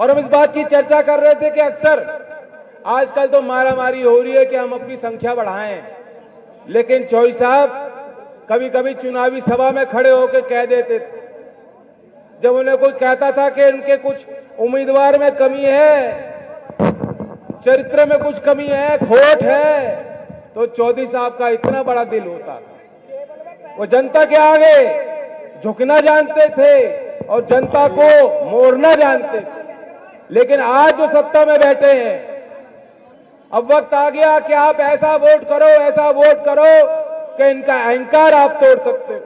और हम इस बात की चर्चा कर रहे थे कि अक्सर आजकल तो मारामारी हो रही है कि हम अपनी संख्या बढ़ाएं, लेकिन चौधरी साहब कभी कभी चुनावी सभा में खड़े होकर कह देते थे, जब उन्हें कोई कहता था कि उनके कुछ उम्मीदवार में कमी है, चरित्र में कुछ कमी है, खोट है, तो चौधरी साहब का इतना बड़ा दिल होता था। वो जनता के आगे झुकना जानते थे और जनता को मोड़ना जानते थे। लेकिन आज जो सत्ता में बैठे हैं, अब वक्त आ गया कि आप ऐसा वोट करो कि इनका अहंकार आप तोड़ सकते हो।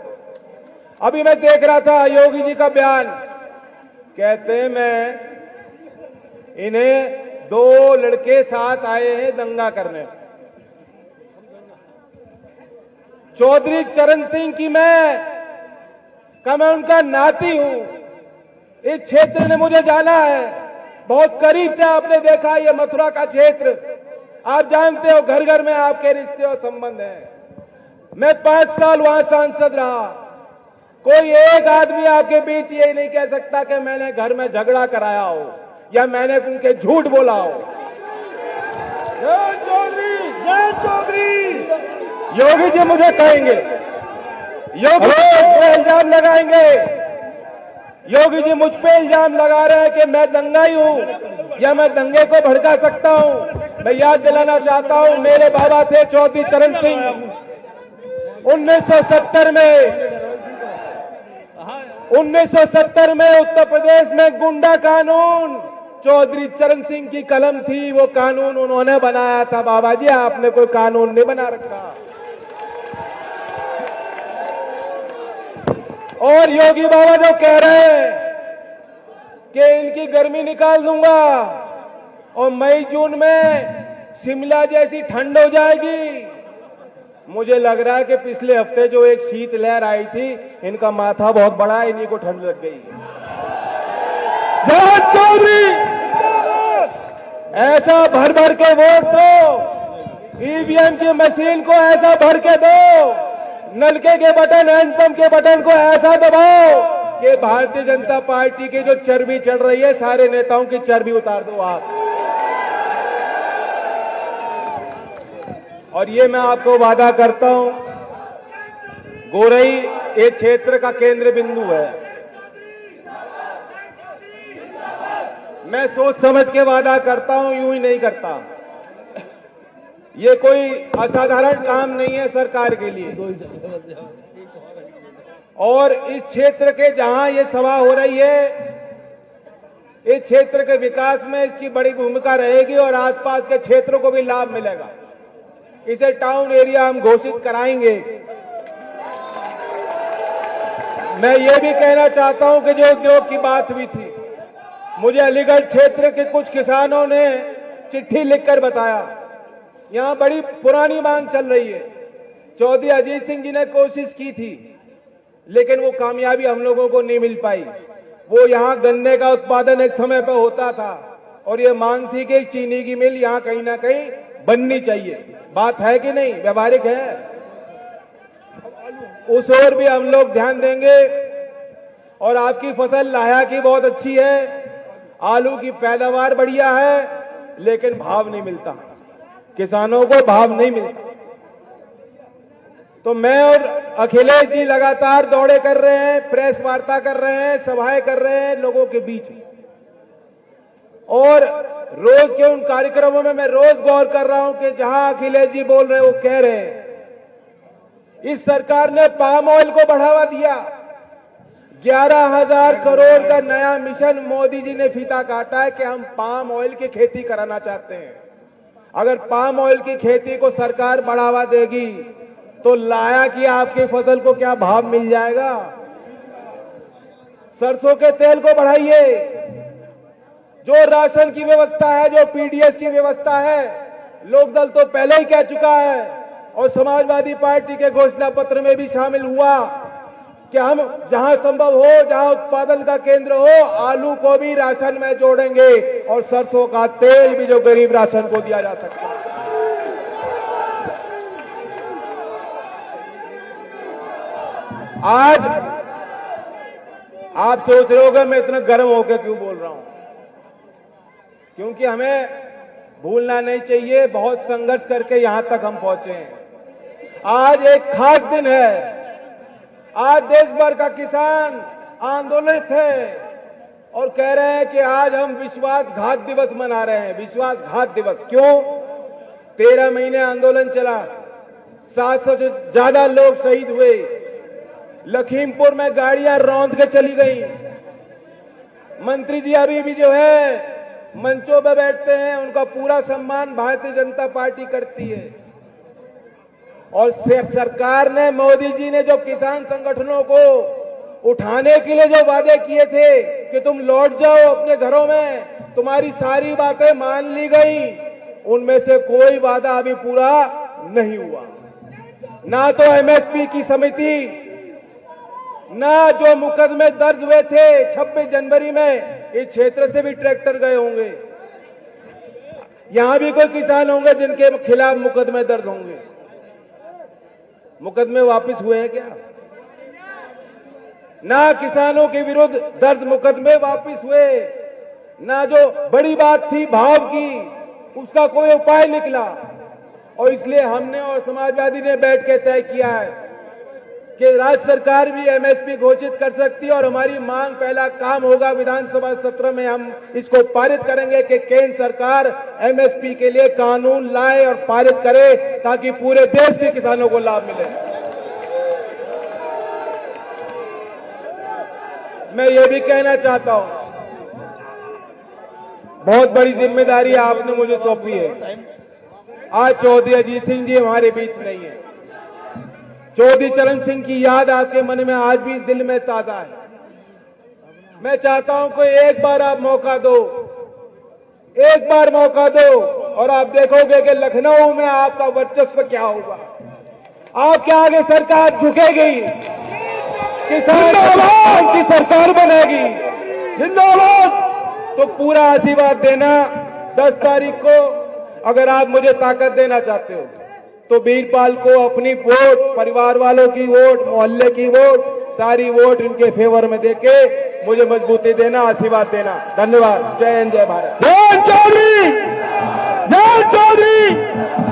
अभी मैं देख रहा था योगी जी का बयान, कहते हैं मैं इन्हें 2 लड़के साथ आए हैं दंगा करने। चौधरी चरण सिंह की मैं उनका नाती हूं, इस क्षेत्र ने मुझे जाना है, बहुत करीब से आपने देखा ये मथुरा का क्षेत्र, आप जानते हो घर घर में आपके रिश्ते और संबंध हैं। मैं 5 साल वहां सांसद रहा, कोई एक आदमी आपके बीच ये नहीं कह सकता कि मैंने घर में झगड़ा कराया हो या मैंने उनके झूठ बोला हो। जय चौधरी योगी जी मुझे कहेंगे, योगी जी इल्जाम लगाएंगे, योगी जी मुझ पे इल्जाम लगा रहे हैं कि मैं दंगाई हूं या मैं दंगे को भड़का सकता हूं। मैं याद दिलाना चाहता हूं, मेरे बाबा थे चौधरी चरण सिंह। 1970 में उत्तर प्रदेश में गुंडा कानून चौधरी चरण सिंह की कलम थी, वो कानून उन्होंने बनाया था। बाबा जी आपने कोई कानून नहीं बना रखा। और योगी बाबा जो कह रहे हैं कि इनकी गर्मी निकाल दूंगा और मई जून में शिमला जैसी ठंड हो जाएगी, मुझे लग रहा है कि पिछले हफ्ते जो एक शीत लहर आई थी, इनका माथा बहुत बड़ा है, इन्हीं को ठंड लग गई है। ऐसा भर भर के वोट दो, ईवीएम की मशीन को ऐसा भर के दो, नलके के बटन, हैंडपंप के बटन को ऐसा दबाओ कि भारतीय जनता पार्टी की जो चर्बी चढ़ रही है, सारे नेताओं की चर्बी उतार दो आप। और ये मैं आपको वादा करता हूं, गोरई एक क्षेत्र का केंद्र बिंदु है। मैं सोच समझ के वादा करता हूं, यूं ही नहीं करता। ये कोई असाधारण काम नहीं है सरकार के लिए। और इस क्षेत्र के जहां ये सभा हो रही है, इस क्षेत्र के विकास में इसकी बड़ी भूमिका रहेगी और आसपास के क्षेत्रों को भी लाभ मिलेगा। इसे टाउन एरिया हम घोषित कराएंगे। मैं ये भी कहना चाहता हूं कि जो उद्योग की बात हुई थी, मुझे अलीगढ़ क्षेत्र के कुछ किसानों ने चिट्ठी लिखकर बताया, यहां बड़ी पुरानी मांग चल रही है। चौधरी अजीत सिंह जी ने कोशिश की थी, लेकिन वो कामयाबी हम लोगों को नहीं मिल पाई। वो यहां गन्ने का उत्पादन एक समय पर होता था और ये मांग थी कि चीनी की मिल यहां कहीं ना कहीं बननी चाहिए। बात है कि नहीं, व्यवहारिक है। उस ओर भी हम लोग ध्यान देंगे। और आपकी फसल लाया की बहुत अच्छी है, आलू की पैदावार बढ़िया है, लेकिन भाव नहीं मिलता, किसानों को भाव नहीं मिलता। तो मैं और अखिलेश जी लगातार दौड़े कर रहे हैं, प्रेस वार्ता कर रहे हैं, सभाएं कर रहे हैं लोगों के बीच। और रोज के उन कार्यक्रमों में मैं रोज गौर कर रहा हूं कि जहां अखिलेश जी बोल रहे हैं, वो कह रहे हैं इस सरकार ने पाम ऑयल को बढ़ावा दिया। 11,000 करोड़ का नया मिशन मोदी जी ने फीता काटा है कि हम पाम ऑयल की खेती कराना चाहते हैं। अगर पाम ऑयल की खेती को सरकार बढ़ावा देगी तो लाया कि आपकी फसल को क्या भाव मिल जाएगा। सरसों के तेल को बढ़ाइए, जो राशन की व्यवस्था है, जो पीडीएस की व्यवस्था है, लोकदल तो पहले ही कह चुका है और समाजवादी पार्टी के घोषणा पत्र में भी शामिल हुआ कि हम जहां संभव हो, जहां उत्पादन का केंद्र हो, आलू को भी राशन में जोड़ेंगे और सरसों का तेल भी जो गरीब राशन को दिया जा सकता है। आज आप सोच रहे होगे मैं इतना गर्म होकर क्यों बोल रहा हूं। क्योंकि हमें भूलना नहीं चाहिए, बहुत संघर्ष करके यहां तक हम पहुंचे हैं। आज एक खास दिन है। आज देश भर का किसान आंदोलित है और कह रहे हैं कि आज हम विश्वासघात दिवस मना रहे हैं। विश्वासघात दिवस क्यों? 13 महीने आंदोलन चला, 700 से ज्यादा लोग शहीद हुए, लखीमपुर में गाड़ियां रौंद के चली गई। मंत्री जी अभी भी जो है मंचों पर बैठते हैं, उनका पूरा सम्मान भारतीय जनता पार्टी करती है। और सरकार ने, मोदी जी ने जो किसान संगठनों को उठाने के लिए जो वादे किए थे कि तुम लौट जाओ अपने घरों में, तुम्हारी सारी बातें मान ली गई, उनमें से कोई वादा अभी पूरा नहीं हुआ। ना तो एमएसपी की समिति, ना जो मुकदमे दर्ज हुए थे 26 जनवरी में, इस क्षेत्र से भी ट्रैक्टर गए होंगे। यहां भी कोई किसान होंगे जिनके खिलाफ मुकदमे दर्ज होंगे। मुकदमे वापस हुए हैं क्या? ना किसानों के विरुद्ध दर्ज मुकदमे वापस हुए, ना जो बड़ी बात थी भाव की उसका कोई उपाय निकला। और इसलिए हमने और समाजवादी ने बैठ के तय किया है कि राज्य सरकार भी एमएसपी घोषित कर सकती है और हमारी मांग, पहला काम होगा विधानसभा सत्र में हम इसको पारित करेंगे कि केंद्र सरकार एमएसपी के लिए कानून लाए और पारित करे ताकि पूरे देश के किसानों को लाभ मिले। मैं ये भी कहना चाहता हूं, बहुत बड़ी जिम्मेदारी आपने मुझे सौंपी है। आज चौधरी अजीत सिंह जी हमारे बीच नहीं है। चौधरी चरण सिंह की याद आपके मन में आज भी दिल में ताजा है। मैं चाहता हूं कि एक बार आप मौका दो, एक बार मौका दो और आप देखोगे कि लखनऊ में आपका वर्चस्व क्या होगा। आपके आगे सरकार झुकेगी, किसान की सरकार बनेगी। जिंदाबाद। तो पूरा आशीर्वाद देना 10 तारीख को। अगर आप मुझे ताकत देना चाहते हो तो वीरपाल को अपनी वोट, परिवार वालों की वोट, मोहल्ले की वोट, सारी वोट इनके फेवर में देके मुझे मजबूती देना, आशीर्वाद देना। धन्यवाद। जय हिंद, जय भारत। जय चौधरी, जय चौधरी।